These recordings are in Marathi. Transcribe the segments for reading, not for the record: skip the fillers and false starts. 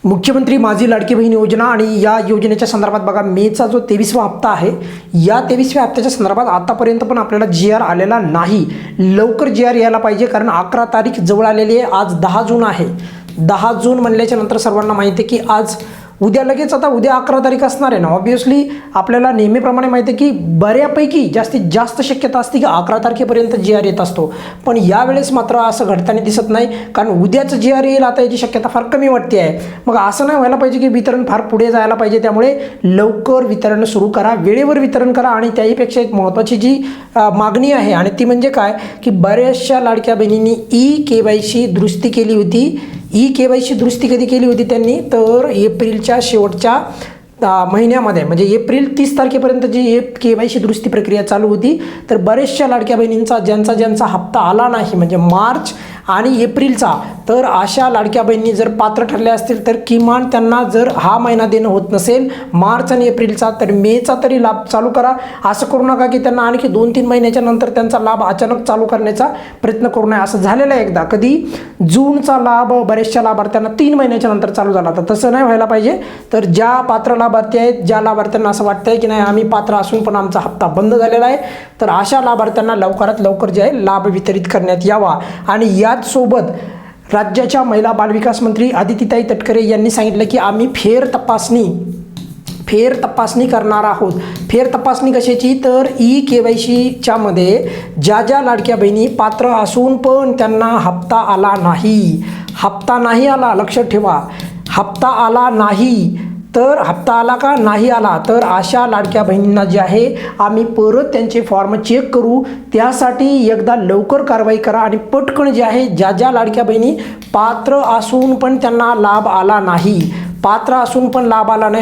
मुख्यमंत्री माझी लाडकी बहीण योजना आणि या योजनेच्या संदर्भात बघा मेचा जो 23वा हप्ता आहे, या 23व्या हप्त्याच्या संदर्भात आतापर्यंत पण आपल्याला GR आलेला नाही। लवकर GR यायला पाहिजे, कारण 11 तारीख जवळ आलेली आहे। आज 10 जून आहे। 10 जून म्हणल्याच्या नंतर सर्वांना माहिती आहे की आज उद्या लगेच आता उद्या 11 तारीख असणार आहे ना। ऑब्वियसली आपल्याला नेहमीप्रमाणे माहिती आहे की बऱ्यापैकी जास्तीत जास्त शक्यता असते की 11 तारखेपर्यंत GR येत असतो, पण यावेळेस मात्र असं घडताना दिसत नाही, कारण उद्याच GR येईल आता याची शक्यता फार कमी वाटते आहे। मग असं नाही व्हायला पाहिजे की वितरण फार पुढे जायला पाहिजे, त्यामुळे लवकर वितरण सुरू करा, वेळेवर वितरण करा। आणि त्याहीपेक्षा एक महत्त्वाची जी मागणी आहे आणि ती म्हणजे काय की बऱ्याचशा लाडक्या बहिणींनी KYC दुरुस्ती केली होती। KYC दुरुस्ती कधी केली होती त्यांनी, तर एप्रिलच्या शेवटच्या महिन्यामध्ये, म्हणजे एप्रिल 30 तारखेपर्यंत जी KYC दुरुस्ती प्रक्रिया चालू होती। तर बऱ्याचशा लाडक्या बहिणींचा ज्यांचा हप्ता आला नाही, म्हणजे मार्च आणि एप्रिलचा, तर अशा लाडक्या बहिणी जर पात्र ठरल्या असतील तर किमान त्यांना जर हा महिना देणं होत नसेल मार्च आणि एप्रिलचा, तर मेचा तरी लाभ चालू करा। असं करू नका की त्यांना आणखी 2-3 महिन्याच्या नंतर त्यांचा लाभ अचानक चालू करण्याचा प्रयत्न करू नये। असं झालेलं आहे एकदा, कधी जूनचा लाभ बऱ्याचशा लाभार्थ्यांना 3 महिन्याच्या नंतर चालू झाला, तर तसं नाही व्हायला पाहिजे। तर ज्या पात्र लाभार्थी आहेत, ज्या लाभार्थ्यांना असं वाटतंय की नाही आम्ही पात्र असून पण आमचा हप्ता बंद झालेला आहे, तर अशा लाभार्थ्यांना लवकरात लवकर जे आहे लाभ वितरित करण्यात यावा। आणि याच सोबत राज्याच्या महिला बालविकास मंत्री आदितीताई तटकरे यांनी सांगितलं की आम्ही फेर तपासणी करणार आहोत। फेर तपासणी कशाची, तर KYCच्या मध्ये ज्या लाडक्या बहिणी पात्र असून पण त्यांना हप्ता आला नाही आला, लक्षात ठेवा, हप्ता आला नाही, तर हप्ता आला का नाही आला, तर अशा लाडक्या बहिणींना जे आहे आम्ही परत त्यांचे फॉर्म चेक करू। त्यासाठी एकदा लवकर कारवाई करा आणि पटकन जे आहे ज्या लाडक्या बहिणी पात्र असून पण त्यांना लाभ आला नाही,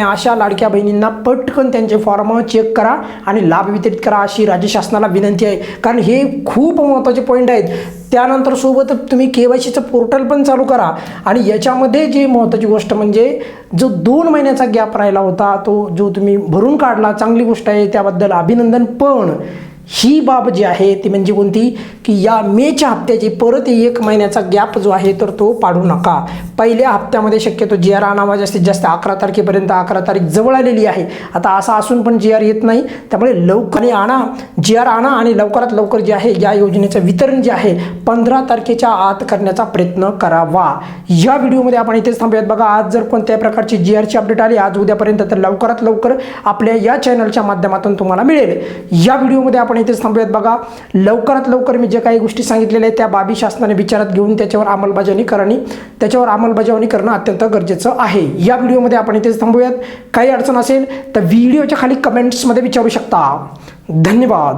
अशा लाडक्या बहिणींना पटकन त्यांचे फॉर्म चेक करा आणि लाभ वितरित करा, अशी राज्य शासनाला विनंती आहे। कारण हे खूप महत्त्वाचे पॉईंट आहेत। त्यानंतर सोबत तुम्ही KYCचं पोर्टल पण चालू करा। आणि याच्यामध्ये जी महत्त्वाची गोष्ट म्हणजे जो 2 महिन्याचा गॅप राहिला होता, तो जो तुम्ही भरून काढला, चांगली गोष्ट आहे, त्याबद्दल अभिनंदन। पण ही बाब जी आहे ती म्हणजे कोणती की या मेच्या हप्त्याची परत 1 महिन्याचा गॅप जो आहे तर तो पाडू नका। पहिल्या हप्त्यामध्ये शक्यतो GR आणावा जास्तीत जास्त 11 तारखेपर्यंत, 11 तारीख जवळ आलेली आहे। आता असं असून पण GR येत नाही, त्यामुळे लवकर GR आणा आणि लवकरात लवकर जे आहे या योजनेचं वितरण जे आहे 15 तारखेच्या आत करण्याचा प्रयत्न करावा। या व्हिडिओमध्ये आपण इथेच थांबूयात। बघा, आज जर कोणत्याही प्रकारची GRची अपडेट आली आज उद्यापर्यंत, तर लवकरात लवकर आपल्या या चॅनलच्या माध्यमातून तुम्हाला मिळेल। या व्हिडिओमध्ये आपण इथेच थांबूयात। बघा, लवकरात लवकर मी जे काही गोष्टी सांगितलेल्या आहेत त्या बाबी शासनाने विचारात घेऊन त्याच्यावर अंमलबजावणी करणं अत्यंत गरजेचं आहे। या व्हिडिओमध्ये आपण इथेच थांबूयात। काही अडचण असेल तर व्हिडिओच्या खाली कमेंट्समध्ये विचारू शकता। धन्यवाद।